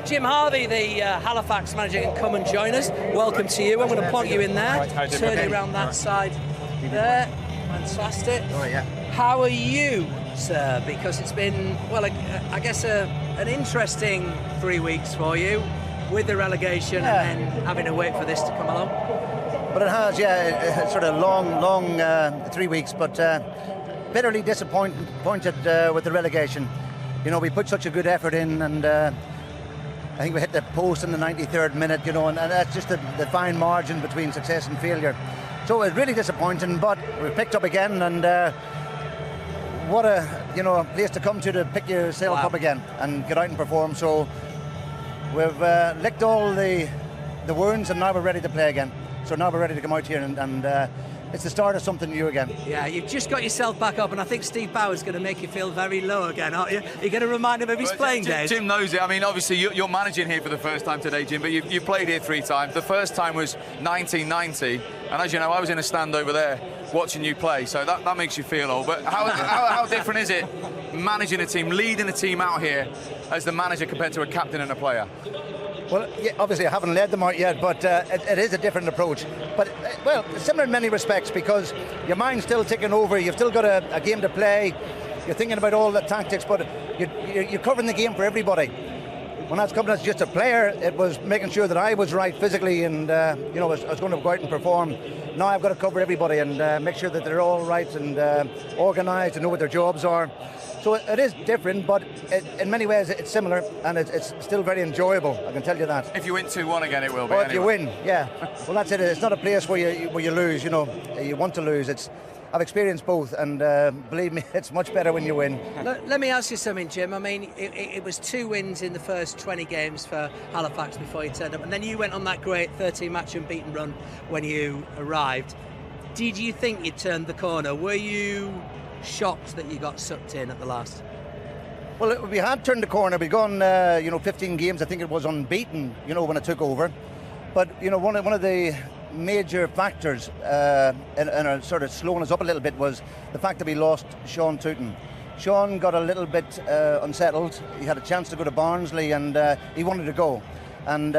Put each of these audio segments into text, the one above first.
Jim Harvey, the Halifax manager, can come and join us. Welcome to you. I'm going to plonk you in there. Turn you around that side there. Fantastic. How are you, sir? Because it's been, well, I guess an interesting 3 weeks for you with the relegation and then having to wait for this to come along. But it has, it's sort of long 3 weeks, but bitterly disappointed with the relegation. You know, we put such a good effort in, and I think we hit the post in the 93rd minute, you know, and that's just the fine margin between success and failure. So it's really disappointing, but we've picked up again, and what a place to come to pick yourself up again and get out and perform. So we've licked all the wounds, and now we're ready to play again. So now we're ready to come out here and it's the start of something new again. Yeah, you've just got yourself back up, and I think Steve Bauer's going to make you feel very low again, aren't you? You're going to remind him of his playing days. Jim knows it. I mean, obviously, you're managing here for the first time today, Jim, but you played here 3 times. The first time was 1990, and as you know, I was in a stand over there watching you play, so that makes you feel old. But how different is it managing a team, leading a team out here as the manager compared to a captain and a player? Well, yeah, obviously I haven't led them out yet, but it is a different approach. But, well, similar in many respects, because your mind's still ticking over, you've still got a game to play, you're thinking about all the tactics, but you're covering the game for everybody. When I was coming as just a player, it was making sure that I was right physically, and I was going to go out and perform. Now I've got to cover everybody and make sure that they're all right and organised and know what their jobs are. So it is different, but in many ways it's similar, and it's still very enjoyable, I can tell you that. If you win 2-1 again, it will be. Or if you win, yeah. Well, that's it. It's not a place where you lose, you know. You want to lose. I've experienced both, and believe me, it's much better when you win. Let me ask you something, Jim. I mean, it was 2 wins in the first 20 games for Halifax before you turned up, and then you went on that great 13-match unbeaten run when you arrived. Did you think you'd turned the corner? Were you shocked that you got sucked in at the last? Well, we had turned the corner. We'd gone, 15 games, I think it was, unbeaten, when I took over. But, one of the major factors in sort of slowing us up a little bit was the fact that we lost Sean Tootin. Sean got a little bit unsettled. He had a chance to go to Barnsley, and he wanted to go. And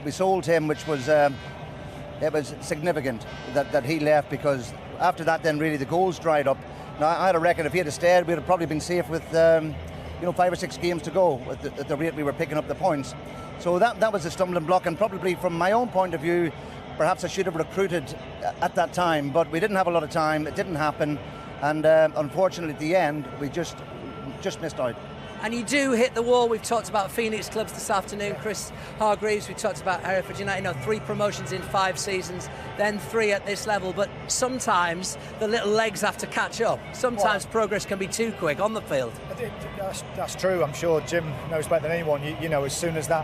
we sold him, which was it was significant that he left, because after that then really the goals dried up. Now, I'd reckon if he had stayed, we'd have probably been safe with 5 or 6 games to go at the rate we were picking up the points. So that was a stumbling block, and probably from my own point of view, perhaps I should have recruited at that time, but we didn't have a lot of time. It didn't happen, and unfortunately at the end we just missed out. And you do hit the wall. We've talked about Phoenix clubs this afternoon. Chris Hargreaves, we talked about Hereford United, 3 promotions in 5 seasons, then 3 at this level. But sometimes the little legs have to catch up. Sometimes progress can be too quick on the field. That's true. I'm sure Jim knows better than anyone. As soon as the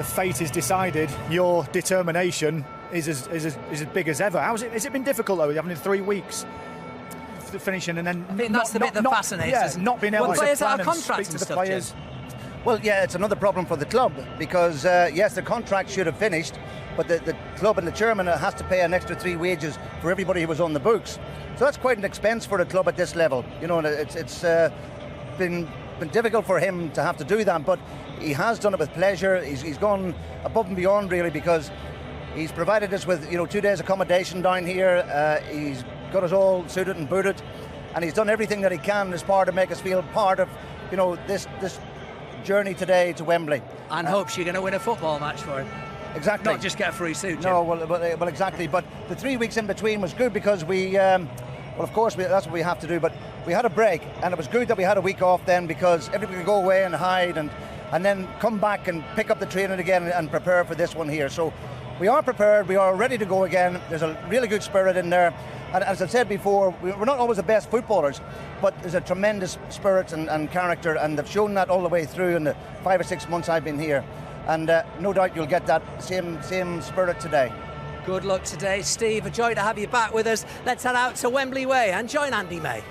fate is decided, your determination is as big as ever. Has it been difficult though, having 3 weeks? Finishing and then I think that's the bit that fascinates us. Not being able to players plan out of contracts and speak to the players. Jim. Well, yeah, it's another problem for the club, because yes, the contract should have finished, but the club and the chairman has to pay an extra 3 wages for everybody who was on the books. So that's quite an expense for the club at this level. And it's been difficult for him to have to do that, but he has done it with pleasure. He's gone above and beyond really, because he's provided us with 2 days accommodation down here. He's got us all suited and booted, and he's done everything that he can as part to make us feel part of this journey today to Wembley. And hopes you're going to win a football match for him. Exactly. Not just get a free suit, Jim. No, well, exactly. But the 3 weeks in between was good, because we, of course, that's what we have to do. But we had a break, and it was good that we had a week off then, because everybody could go away and hide and then come back and pick up the training again and prepare for this one here. So we are prepared. We are ready to go again. There's a really good spirit in there. And as I said before, we're not always the best footballers, but there's a tremendous spirit and character, and they've shown that all the way through in the 5 or 6 months I've been here. And no doubt you'll get that same spirit today. Good luck today, Steve. A joy to have you back with us. Let's head out to Wembley Way and join Andy May.